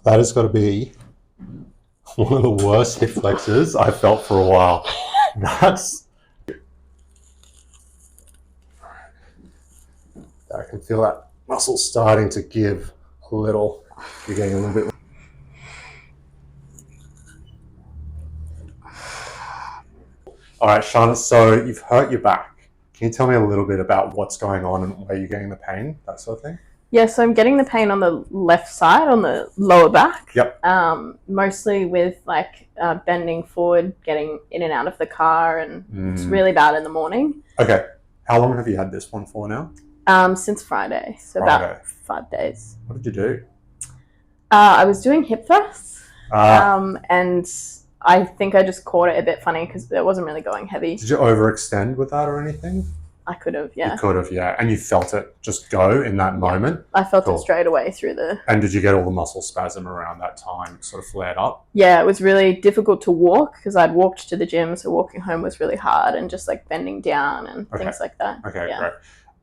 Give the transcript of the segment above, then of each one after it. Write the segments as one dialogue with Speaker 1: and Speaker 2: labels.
Speaker 1: That has got to be one of the worst hip flexors I've felt for a while. That's... I can feel that muscle starting to give a little. You're getting a little bit. All right, Shana, so you've hurt your back. Can you tell me a little bit about what's going on and where you're getting the pain, that sort of thing?
Speaker 2: Yeah, so I'm getting the pain on the left side, on the lower back.
Speaker 1: Yep.
Speaker 2: Mostly with bending forward, getting in and out of the car, and it's really bad in the morning.
Speaker 1: Okay. How long have you had this one for now?
Speaker 2: Since Friday, so about 5 days.
Speaker 1: What did you do?
Speaker 2: I was doing hip thrusts, and I think I just caught it a bit funny because it wasn't really going heavy.
Speaker 1: Did you overextend with that or anything?
Speaker 2: I could have, yeah.
Speaker 1: You could have, yeah. And you felt it just go in that moment?
Speaker 2: I felt it straight away through the...
Speaker 1: And did you get all the muscle spasm around that time sort of flared up?
Speaker 2: Yeah, it was really difficult to walk because I'd walked to the gym, so walking home was really hard, and just like bending down and things like that.
Speaker 1: Okay,
Speaker 2: yeah.
Speaker 1: Great.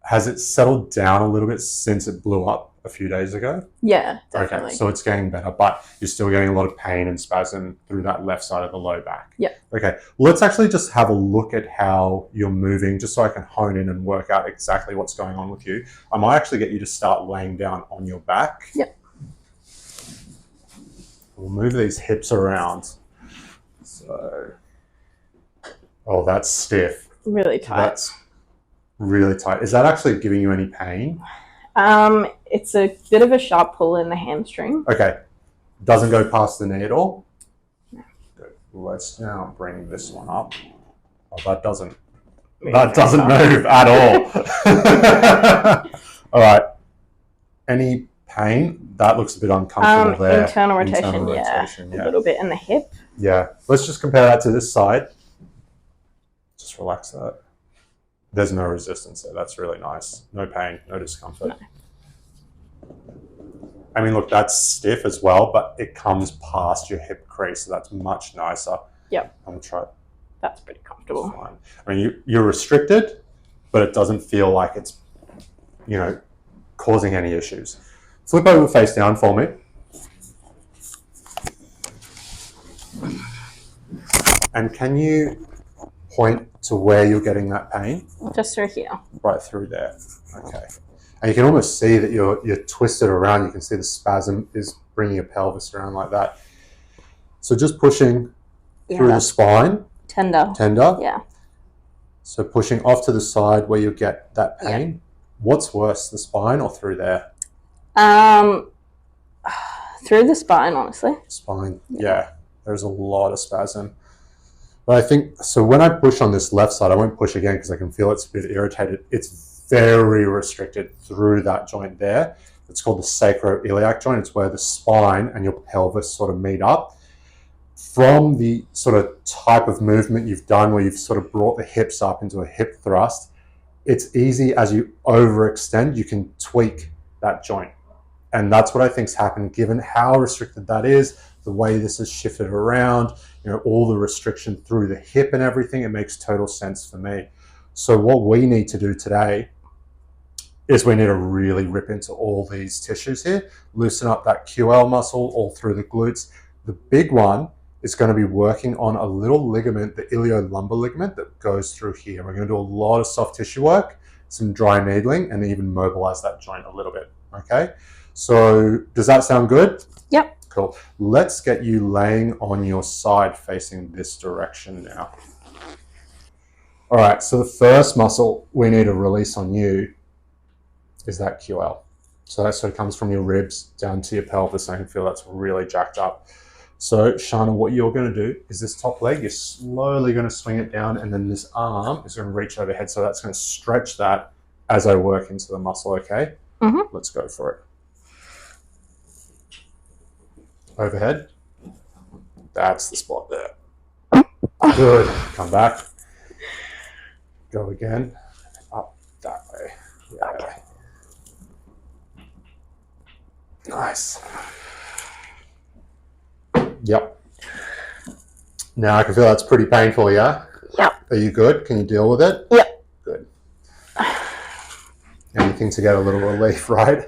Speaker 1: Has it settled down a little bit since it blew up a few days ago?
Speaker 2: Yeah, definitely.
Speaker 1: Okay, so it's getting better, but you're still getting a lot of pain and spasm through that left side of the low back.
Speaker 2: Yeah.
Speaker 1: Okay, let's actually just have a look at how you're moving, just so I can hone in and work out exactly what's going on with you. I might actually get you to start laying down on your back.
Speaker 2: Yep.
Speaker 1: We'll move these hips around. So, oh, that's stiff.
Speaker 2: Really tight.
Speaker 1: That's really tight. Is that actually giving you any pain?
Speaker 2: It's a bit of a sharp pull in the hamstring.
Speaker 1: Okay. Doesn't go past the knee at all? No. Good. Let's now bring this one up. Oh, that doesn't move at all. All right. Any pain? That looks a bit uncomfortable there.
Speaker 2: Internal rotation, yeah. A little bit in the hip.
Speaker 1: Yeah. Let's just compare that to this side. Just relax that. There's no resistance there. That's really nice. No pain, no discomfort. No. I mean, look, that's stiff as well, but it comes past your hip crease, so that's much nicer.
Speaker 2: Yep.
Speaker 1: I'm going to try it.
Speaker 2: That's pretty comfortable.
Speaker 1: Fine. I mean, you're restricted, but it doesn't feel like it's, causing any issues. Flip over face down for me. And can you point to where you're getting that pain?
Speaker 2: Just through here.
Speaker 1: Right through there. Okay. And you can almost see that you're twisted around. You can see the spasm is bringing your pelvis around like that. So just pushing through the spine.
Speaker 2: Tender. Yeah.
Speaker 1: So pushing off to the side where you get that pain. Yeah. What's worse, the spine or through there?
Speaker 2: Through the spine, honestly.
Speaker 1: Spine, yeah. There's a lot of spasm. But I think, so when I push on this left side, I won't push again because I can feel it's a bit irritated. It's very restricted through that joint there. It's called the sacroiliac joint. It's where the spine and your pelvis sort of meet up. From the sort of type of movement you've done where you've sort of brought the hips up into a hip thrust, it's easy as you overextend, you can tweak that joint. And that's what I think's happened given how restricted that is, the way this is shifted around, all the restriction through the hip and everything. It makes total sense for me. So what we need to do today is we need to really rip into all these tissues here, loosen up that QL muscle all through the glutes. The big one is going to be working on a little ligament, the iliolumbar ligament that goes through here. We're going to do a lot of soft tissue work, some dry needling, and even mobilize that joint a little bit, okay? So does that sound good?
Speaker 2: Yep.
Speaker 1: Cool. Let's get you laying on your side facing this direction now. All right, so the first muscle we need to release on you is that QL. So that sort of comes from your ribs down to your pelvis. I can feel that's really jacked up. So Shana, what you're going to do is this top leg, you're slowly going to swing it down, and then this arm is going to reach overhead. So that's going to stretch that as I work into the muscle, okay?
Speaker 2: Mm-hmm.
Speaker 1: Let's go for it. Overhead. That's the spot there. Good. Come back. Go again. Up that way. Yeah. Okay. Nice. Yep. Now I can feel that's pretty painful, yeah?
Speaker 2: Yep.
Speaker 1: Are you good? Can you deal with it?
Speaker 2: Yep.
Speaker 1: Good. Anything to get a little relief, right?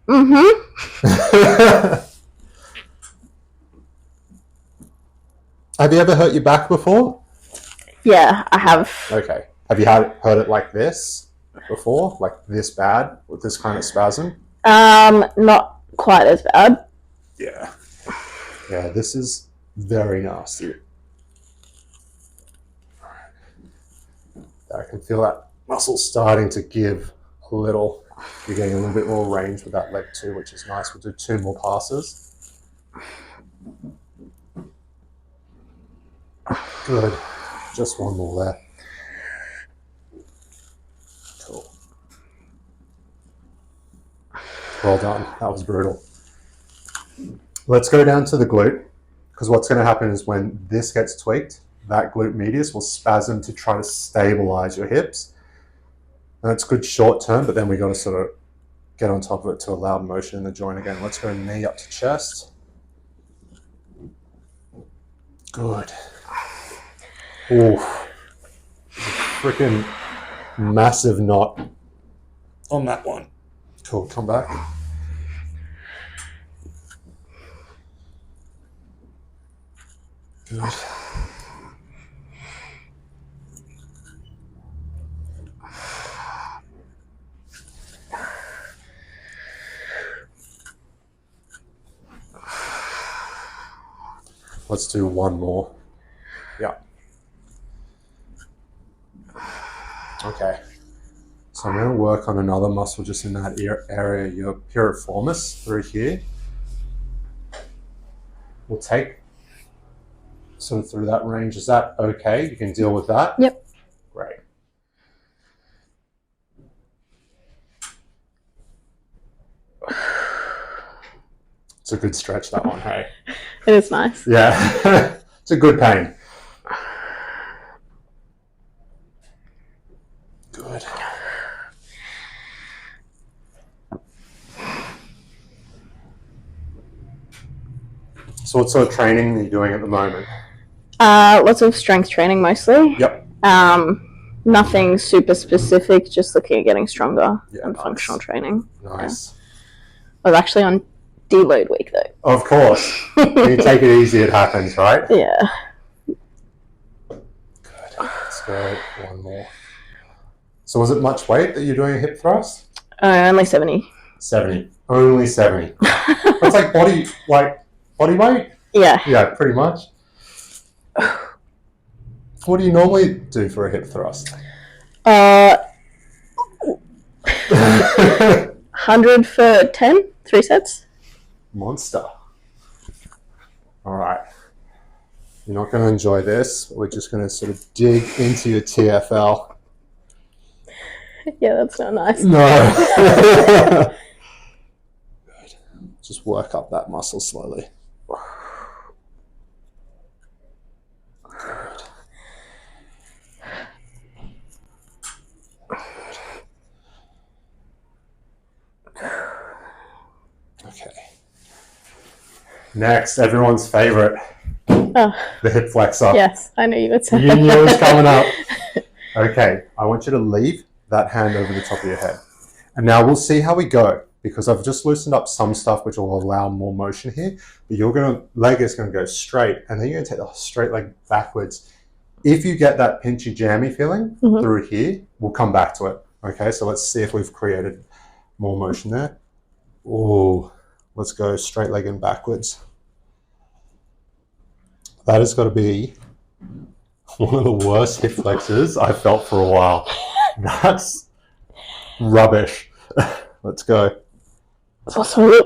Speaker 2: Mm-hmm.
Speaker 1: Have you ever hurt your back before?
Speaker 2: Yeah, I have.
Speaker 1: Okay. Have you heard it like this before? Like this bad with this kind of spasm?
Speaker 2: Not quite as bad.
Speaker 1: Yeah. Yeah, this is very nasty. I can feel that muscle starting to give a little. You're getting a little bit more range with that leg too, which is nice. We'll do 2 more passes. Good. Just 1 more there. Cool. Well done. That was brutal. Let's go down to the glute, because what's going to happen is when this gets tweaked, that glute medius will spasm to try to stabilize your hips. And that's good short term, but then we got to sort of get on top of it to allow motion in the joint again. Let's go knee up to chest. Good. Oof. Freaking massive knot on that one. Cool, come back. Good. Let's do 1 more. Yeah. Okay. So I'm going to work on another muscle just in that area, your piriformis through here. We'll take sort of through that range. Is that okay? You can deal with that?
Speaker 2: Yep.
Speaker 1: Great. It's a good stretch, that one, hey?
Speaker 2: It is nice.
Speaker 1: Yeah. It's a good pain. Good. So what sort of training are you doing at the moment?
Speaker 2: Lots of strength training mostly.
Speaker 1: Yep.
Speaker 2: Nothing super specific, just looking at getting stronger and
Speaker 1: nice.
Speaker 2: functional training.
Speaker 1: Nice.
Speaker 2: Yeah. I was actually on deload week though.
Speaker 1: Of course. When you take it easy, it happens, right?
Speaker 2: Yeah.
Speaker 1: Good. Let's go 1 more. So was it much weight that you're doing a hip thrust?
Speaker 2: Only 70.
Speaker 1: 70. Only 70. That's like body weight?
Speaker 2: Yeah.
Speaker 1: Yeah, pretty much. What do you normally do for a hip thrust?
Speaker 2: 100 for 10, 3 sets.
Speaker 1: Monster. All right. You're not going to enjoy this. We're just going to sort of dig into your TFL.
Speaker 2: Yeah, that's not nice.
Speaker 1: No. Good. Just work up that muscle slowly. Good. Okay. Next, everyone's favorite.
Speaker 2: Oh.
Speaker 1: The hip flexor.
Speaker 2: Yes, I knew you would say
Speaker 1: You knew it was coming up. Okay, I want you to leave that hand over the top of your head. And now we'll see how we go, because I've just loosened up some stuff which will allow more motion here. But leg is going to go straight, and then you're going to take the straight leg backwards. If you get that pinchy jammy feeling through here, we'll come back to it. Okay, so let's see if we've created more motion there. Ooh, let's go straight leg and backwards. That has got to be one of the worst hip flexors I've felt for a while. That's rubbish. Let's go.
Speaker 2: It's also really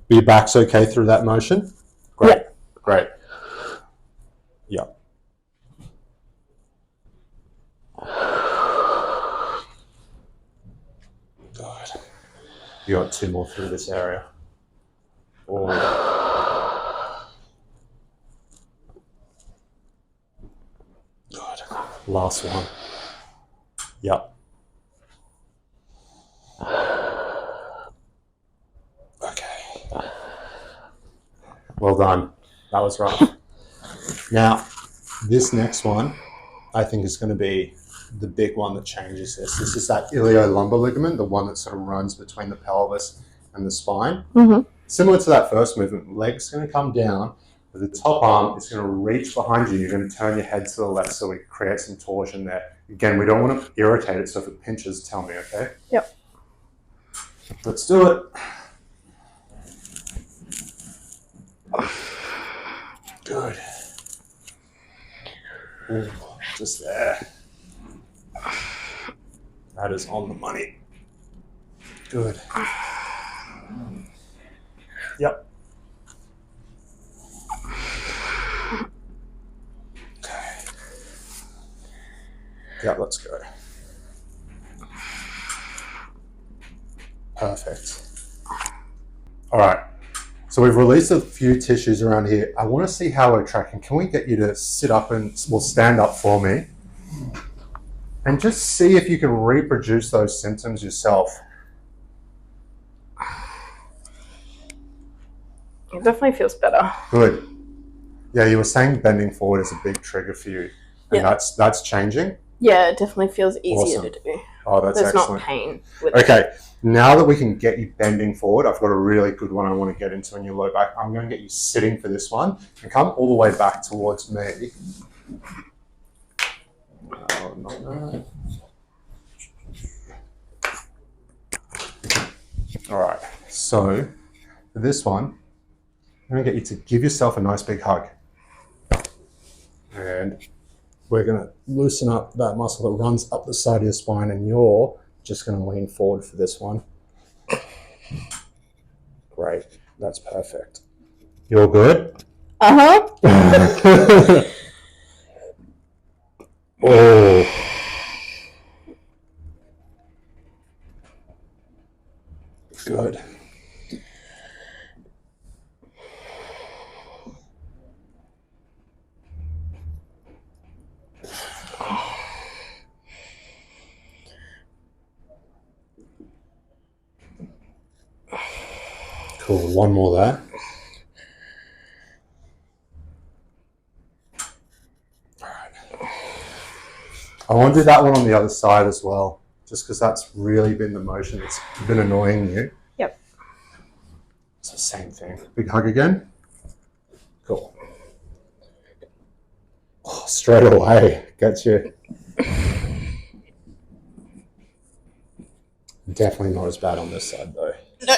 Speaker 1: Your back's okay through that motion? Great. Yeah. Great. Yep. Good. You got 2 more through this area. Oh. Good. Last one. Yep. Okay. Well done. That was rough. Now, this next one, I think is going to be the big one that changes this. This is that iliolumbar ligament, the one that sort of runs between the pelvis and the spine. Similar to that first movement, leg's going to come down, but the top arm is going to reach behind you. You're going to turn your head to the left so we create some torsion there. Again, we don't want to irritate it, so if it pinches, tell me, okay?
Speaker 2: Yep.
Speaker 1: Let's do it. Good. Ooh, just there. That is on the money. Good. Yep. Okay. Yeah, let's go. Perfect. All right. So we've released a few tissues around here. I want to see how we're tracking. Can we get you to sit up and stand up for me? And just see if you can reproduce those symptoms yourself.
Speaker 2: It definitely feels better.
Speaker 1: Good. Yeah, you were saying bending forward is a big trigger for you. And that's changing?
Speaker 2: Yeah, it definitely feels easier
Speaker 1: Awesome.
Speaker 2: to do.
Speaker 1: Oh, that's
Speaker 2: There's
Speaker 1: excellent.
Speaker 2: not pain with it.
Speaker 1: Okay, now that we can get you bending forward, I've got a really good one I want to get into in your low back. I'm going to get you sitting for this one and come all the way back towards me. Oh, not that. All right, so for this one, I'm going to get you to give yourself a nice big hug. And we're going to loosen up that muscle that runs up the side of your spine, and you're just going to lean forward for this one. Great. That's perfect. You're good?
Speaker 2: Uh-huh.
Speaker 1: Oh. Good. Cool. One more there. All right. I want to do that one on the other side as well, just because that's really been the motion that's been annoying you.
Speaker 2: Yep.
Speaker 1: It's the same thing. Big hug again. Cool. Oh, straight away. Gets you. Definitely not as bad on this side, though.
Speaker 2: No.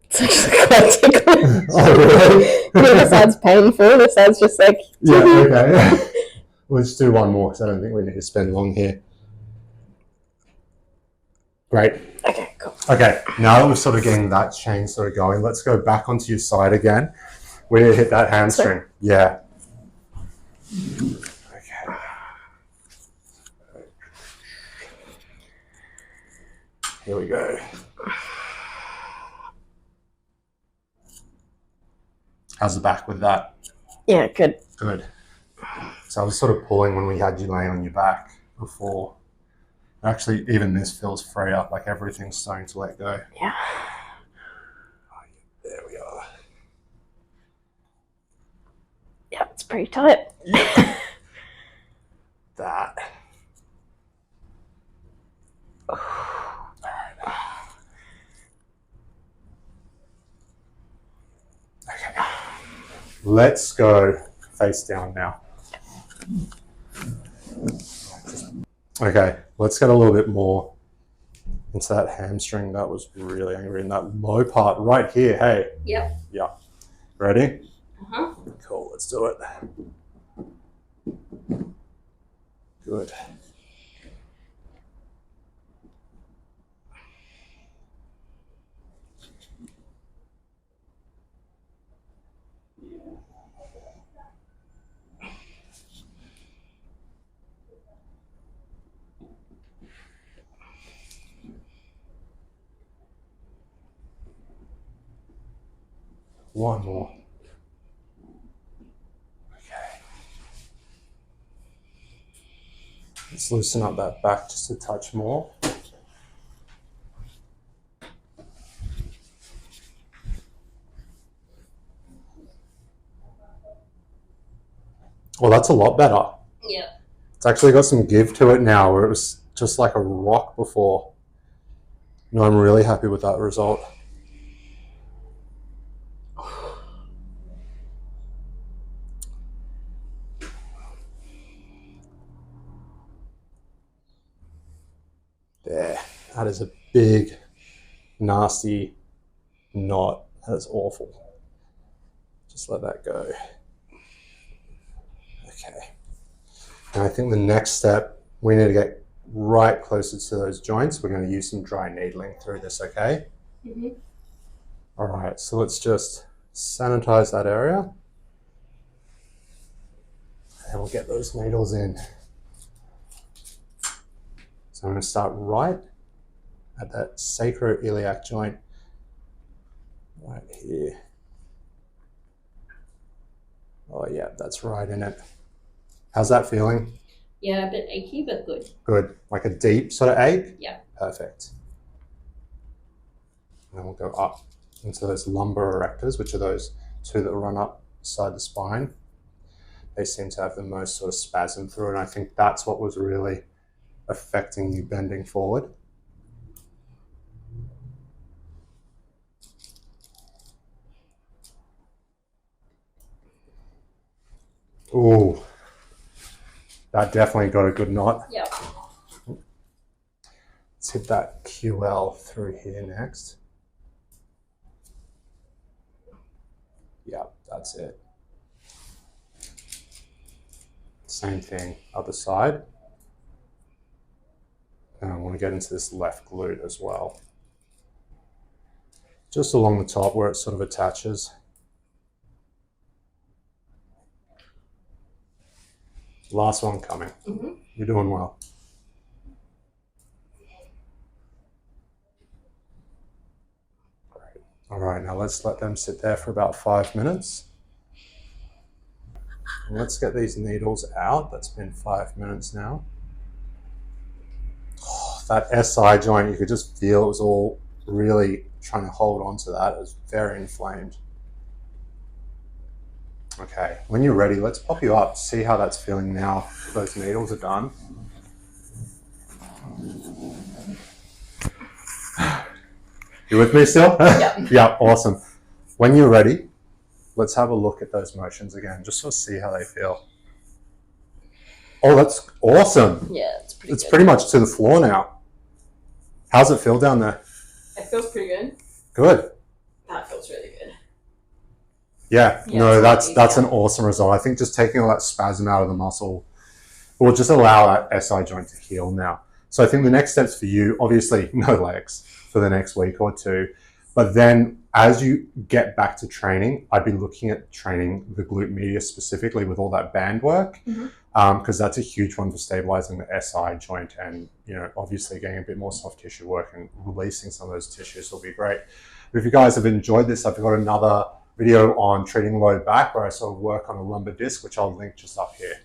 Speaker 2: It's actually quite ticklish.
Speaker 1: Oh, really?
Speaker 2: The other side's painful. This side's just like...
Speaker 1: Yeah, okay. Let's do one more, because I don't think we need to spend long here. Great.
Speaker 2: Okay, cool.
Speaker 1: Okay, now that we're sort of getting that chain sort of going, let's go back onto your side again. We need to hit that hamstring.
Speaker 2: Sorry?
Speaker 1: Yeah. Okay. Here we go. How's the back with that?
Speaker 2: Yeah, good.
Speaker 1: Good. So I was sort of pulling when we had you laying on your back before. Actually, even this feels frayed up, like everything's starting to let go.
Speaker 2: Yeah.
Speaker 1: There we are.
Speaker 2: Yeah, it's pretty tight.
Speaker 1: That. Okay. Let's go face down now. Okay, let's get a little bit more into that hamstring. That was really angry in that low part right here. Hey.
Speaker 2: Yep.
Speaker 1: Yeah. Ready?
Speaker 2: Uh-huh.
Speaker 1: Cool, let's do it. Good. One more. Okay. Let's loosen up that back just a touch more. Well, that's a lot better.
Speaker 2: Yeah.
Speaker 1: It's actually got some give to it now, where it was just like a rock before. No, I'm really happy with that result. That is a big, nasty knot. That is awful. Just let that go. Okay. And I think the next step, we need to get right closer to those joints. We're going to use some dry needling through this, okay?
Speaker 2: Mm-hmm.
Speaker 1: All right, so let's just sanitize that area. And we'll get those needles in. So I'm going to start right at that sacroiliac joint, right here. Oh yeah, that's right in it. How's that feeling?
Speaker 2: Yeah, a bit achy, but good.
Speaker 1: Good, like a deep sort of ache?
Speaker 2: Yeah.
Speaker 1: Perfect. And then we'll go up into those lumbar erectors, which are those two that run up beside the spine. They seem to have the most sort of spasm through, and I think that's what was really affecting you bending forward. Ooh, that definitely got a good knot.
Speaker 2: Yeah.
Speaker 1: Let's hit that QL through here next. Yeah, that's it. Same thing, other side. And I want to get into this left glute as well. Just along the top where it sort of attaches. Last one coming.
Speaker 2: Mm-hmm.
Speaker 1: You're doing well. Great. All right, now let's let them sit there for about 5 minutes. And let's get these needles out. That's been 5 minutes now. Oh, that SI joint, you could just feel it was all really trying to hold on to that. It was very inflamed. Okay, when you're ready, let's pop you up, see how that's feeling now. Those needles are done. You with me still?
Speaker 2: Yeah.
Speaker 1: Yeah, awesome. When you're ready, let's have a look at those motions again, just to see how they feel. Oh, that's awesome.
Speaker 2: Yeah, it's pretty
Speaker 1: It's
Speaker 2: good.
Speaker 1: pretty much to the floor now. How's it feel down there?
Speaker 2: It feels pretty good.
Speaker 1: Good.
Speaker 2: That feels really good.
Speaker 1: Yeah,
Speaker 2: Yeah,
Speaker 1: no,
Speaker 2: it's
Speaker 1: that's an
Speaker 2: easier.
Speaker 1: awesome result. I think just taking all that spasm out of the muscle will just allow that SI joint to heal now. So I think the next steps for you, obviously no legs for the next week or two, but then as you get back to training, I'd be looking at training the glute medius specifically with all that band work, because that's a huge one for stabilizing the SI joint, and obviously getting a bit more soft tissue work and releasing some of those tissues will be great. But if you guys have enjoyed this, I've got another video on treating low back where I sort of work on a lumbar disc, which I'll link just up here.